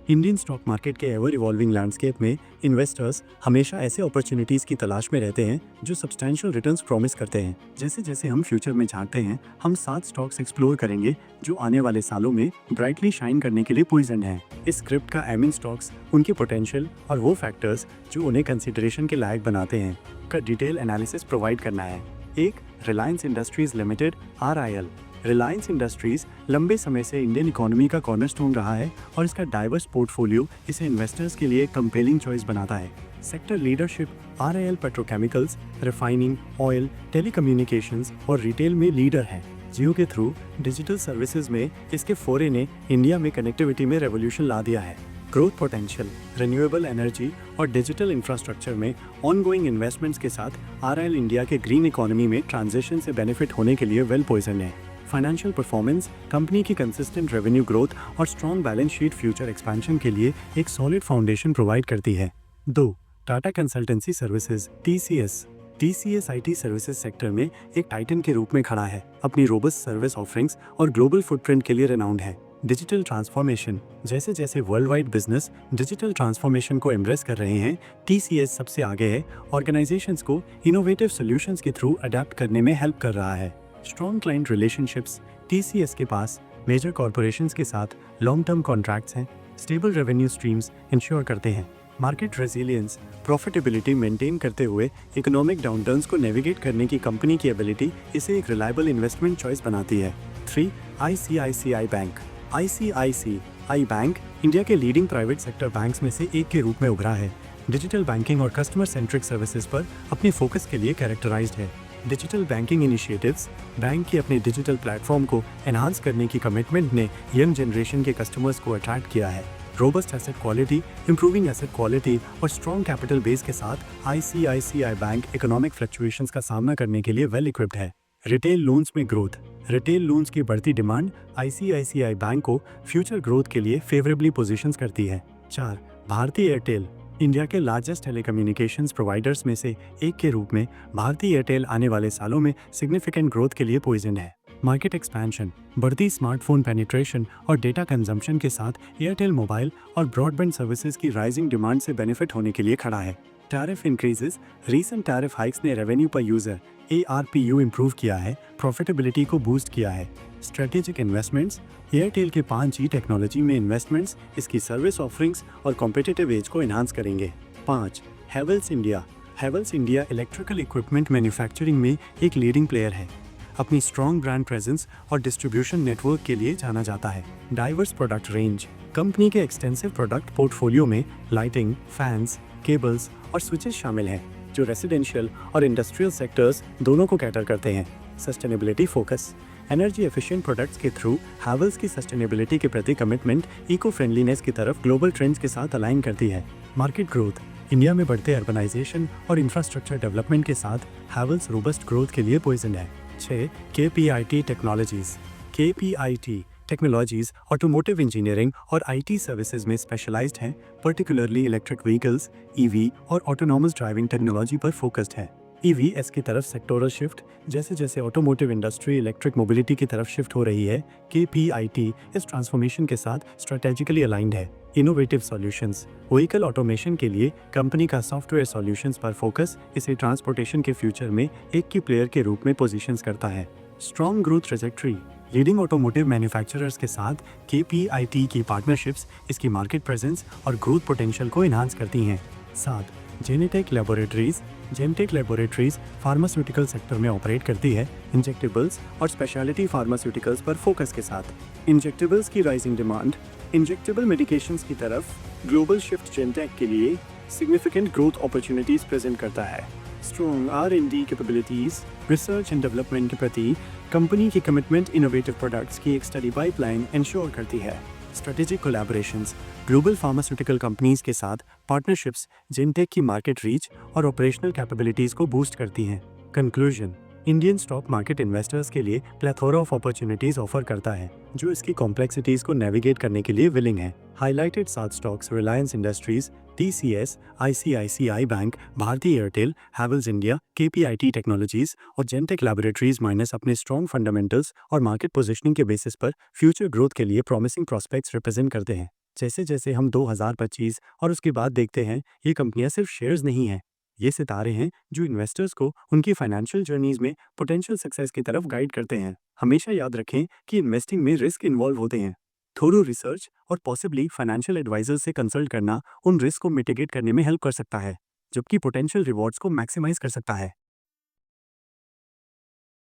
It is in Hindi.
इंडियन स्टॉक मार्केट के एवर इवॉल्विंग लैंडस्केप में इन्वेस्टर्स हमेशा ऐसे अपॉर्चुनिटीज़ की तलाश में रहते हैं जो सब्सटैंशियल रिटर्न्स प्रॉमिस करते हैं। जैसे जैसे हम फ्यूचर में झांकते हैं, हम 7 स्टॉक्स एक्सप्लोर करेंगे जो आने वाले सालों में ब्राइटली शाइन करने के लिए पोइजन हैं। इस स्क्रिप्ट का एम इन स्टॉक्स, उनके पोटेंशियल और वो फैक्टर्स जो उन्हें कंसिडरेशन के लायक बनाते हैं का डिटेल एनालिसिस प्रोवाइड करना है। एक, Reliance industries limited (RIL). Reliance industries लंबे समय से इंडियन इकोनॉमी का कॉर्नरस्टोन रहा है और इसका डाइवर्स पोर्टफोलियो इसे इन्वेस्टर्स के लिए कंपेलिंग चॉइस बनाता है। Sector leadership: RIL petrochemicals, refining, oil, telecommunications और रिटेल में लीडर है। जियो के थ्रू डिजिटल सर्विसेज में इसके फोरे ने इंडिया में कनेक्टिविटी में रेवोल्यूशन ला दिया है। ग्रोथ पोटेंशियल: रिन्यूएबल एनर्जी और डिजिटल इंफ्रास्ट्रक्चर में ऑनगोइंग इन्वेस्टमेंट्स के साथ RIL इंडिया के ग्रीन इकोनॉमी में ट्रांजिशन से बेनिफिट होने के लिए वेल पोजिशन है। फाइनेंशियल परफॉर्मेंस: कंपनी की कंसिस्टेंट रेवेन्यू ग्रोथ और strong balance sheet future expansion के लिए एक सॉलिड फाउंडेशन प्रोवाइड करती है। 2. Tata consultancy services (TCS). TCS IT services sector में एक टाइटन के रूप में खड़ा है। अपनी रोबस्ट सर्विस ऑफरिंग्स और ग्लोबल फुटप्रिंट के लिए रेनाउंड है। डिजिटल ट्रांसफॉर्मेशन: जैसे जैसे world wide business digital transformation को एम्ब्रेस कर रहे हैं, TCS सबसे आगे है। ऑर्गेनाइजेशंस को इनोवेटिव सॉल्यूशंस के थ्रू अडेप्ट करने में हेल्प कर रहा है। स्ट्रॉन्ग क्लाइंट रिलेशनशिप्स: TCS के पास मेजर कॉरपोरेशंस के साथ लॉन्ग टर्म कॉन्ट्रैक्ट्स हैं। स्टेबल रेवेन्यू स्ट्रीम्स इंश्योर करते हैं। मार्केट रेजिलियंस: प्रॉफिटेबिलिटी मेंटेन करते हुए इकोनॉमिक डाउनटर्न्स को नेविगेट करने की कंपनी की एबिलिटी इसे एक रिलायबल इन्वेस्टमेंट चॉइस बनाती है। 3. ICICI bank. ICICI bank India के लीडिंग प्राइवेट सेक्टर बैंक्स में से एक के रूप में उभरा है। डिजिटल बैंकिंग और कस्टमर सेंट्रिक सर्विसेज पर अपने फोकस के लिए कैरेक्टराइज्ड है। डिजिटल बैंकिंग इनिशिएटिव्स: बैंक की अपने डिजिटल प्लेटफॉर्म को एनहांस करने की कमिटमेंट ने यंग जनरेशन के कस्टमर्स को अट्रैक्ट किया है। Robust asset quality, improving asset quality और स्ट्रॉन्ग कैपिटल बेस के साथ ICICI बैंक इकोनॉमिक फ्लक्चुएशंस का सामना करने के लिए वेल इक्विप्ड है। रिटेल लोन्स में ग्रोथ: रिटेल लोन्स की बढ़ती डिमांड ICICI बैंक को फ्यूचर ग्रोथ के लिए फेवरेबली पोजीशंस करती है। 4. भारती एयरटेल। इंडिया के लार्जेस्ट टेलीकम्युनिकेशंस प्रोवाइडर्स में से एक के रूप में भारती एयरटेल आने वाले सालों में सिग्निफिकेंट ग्रोथ के लिए पोजिशन है। मार्केट एक्सपेंशन: बढ़ती स्मार्टफोन पेनिट्रेशन और डेटा कंजम्पशन के साथ एयरटेल मोबाइल और ब्रॉडबैंड सर्विसेज की राइजिंग डिमांड से बेनिफिट होने के लिए खड़ा है। Tariff increases: recent tariff hikes ने रेवेन्यू पर यूजर ARPU इंप्रूव किया है, प्रॉफिटेबिलिटी को बूस्ट किया है। स्ट्रेटेजिक इन्वेस्टमेंट्स: एयरटेल के 5G टेक्नोलॉजी में इन्वेस्टमेंट्स इसकी सर्विस ऑफरिंग्स और कॉम्पिटिटिव एज को एनहांस करेंगे। 5. Havells India. Havells India electrical equipment manufacturing में एक लीडिंग प्लेयर है। अपनी स्ट्रॉन्ग ब्रांड प्रेजेंस और डिस्ट्रीब्यूशन नेटवर्क के लिए जाना जाता है। डाइवर्स प्रोडक्ट रेंज: कंपनी के एक्सटेंसिव प्रोडक्ट पोर्टफोलियो में लाइटिंग, फैंस, केबल्स और स्विचेस शामिल हैं जो रेसिडेंशियल और इंडस्ट्रियल सेक्टर्स दोनों को कैटर करते हैं। Sustainability focus: energy efficient products के थ्रू हैवेल्स की सस्टेनेबिलिटी के प्रति कमिटमेंट इको फ्रेंडलीनेस की तरफ ग्लोबल ट्रेंड्स के साथ अलाइन करती है। मार्केट ग्रोथ: इंडिया में बढ़ते अर्बनाइजेशन और इंफ्रास्ट्रक्चर डेवलपमेंट के साथ हैवेल्स रोबस्ट ग्रोथ के लिए पोजिशन है। 6. KPIT technologies. KPIT technologies automotive engineering और IT सर्विसेज में स्पेशलाइज्ड हैं, पर्टिकुलरली इलेक्ट्रिक व्हीकल्स, EV और ऑटोनॉमस ड्राइविंग टेक्नोलॉजी पर फोकस्ड है। EVs की तरफ सेक्टोरल शिफ्ट: जैसे जैसे ऑटोमोटिव इंडस्ट्री इलेक्ट्रिक मोबिलिटी की तरफ शिफ्ट हो रही है, KPIT इस ट्रांसफॉर्मेशन के साथ स्ट्रेटेजिकली अलाइंड है। इनोवेटिव सॉल्यूशंस: व्हीकल ऑटोमेशन के लिए कंपनी का सॉफ्टवेयर सॉल्यूशंस पर फोकस इसे ट्रांसपोर्टेशन के फ्यूचर में एक की प्लेयर के रूप में पोजीशंस करता है। Strong growth trajectory: leading automotive manufacturers के साथ KPIT की पार्टनरशिप्स इसकी मार्केट प्रेजेंस और ग्रोथ पोटेंशियल को एनहांस करती हैं। 7. जेनेटेक लैबोरेटरीज। जेमटेक लैबोरेटरीज फार्मास्यूटिकल सेक्टर में ऑपरेट करती है, इंजेक्टेबल्स और स्पेशलिटी फार्मास्यूटिकल्स पर फोकस के साथ। इंजेक्टेबल्स की राइजिंग डिमांड इंजेक्टेबल मेडिकेशंस की तरफ ग्लोबल शिफ्ट जेमटेक के लिए सिग्निफिकेंट ग्रोथ अपॉर्चुनिटीज प्रेजेंट करता है। Strong R&D capabilities: research and development के प्रति कंपनी की कमिटमेंट इनोवेटिव प्रोडक्ट्स की एक स्टडी पाइपलाइन इंश्योर करती है। Strategic collaborations: global pharmaceutical companies के साथ पार्टनरशिप्स जेमटेक की मार्केट रीच और ऑपरेशनल कैपेबिलिटीज को बूस्ट करती हैं। Conclusion: Indian stock market investors के लिए प्लेथोरा ऑफ अपॉर्चुनिटीज ऑफर करता है जो इसकी कॉम्प्लेक्सिटीज को नेविगेट करने के लिए विलिंग है। Highlighted 7 stocks Reliance Industries, TCS, ICICI bank, Bharti Airtel, Havells India, KPIT technologies और जेमटेक लैबोरेटरीज माइनस अपने स्ट्रॉन्ग फंडामेंटल्स और मार्केट पोजीशनिंग के बेसिस पर फ्यूचर ग्रोथ के लिए प्रॉमिसिंग प्रॉस्पेक्ट्स रिप्रेजेंट करते हैं। जैसे जैसे हम 2025 और उसके बाद देखते हैं, ये कंपनियां सिर्फ शेयर्स नहीं हैं, ये सितारे हैं जो इन्वेस्टर्स को उनकी फाइनेंशियल जर्नीज में पोटेंशियल सक्सेस की तरफ गाइड करते हैं। हमेशा याद रखें कि इन्वेस्टिंग में रिस्क इन्वॉल्व होते हैं। थोरो रिसर्च और पॉसिबली फाइनेंशियल एडवाइजर से कंसल्ट करना उन रिस्क को मिटिगेट करने में हेल्प कर सकता है, जबकि पोटेंशियल रिवॉर्ड्स को मैक्सिमाइज कर सकता है।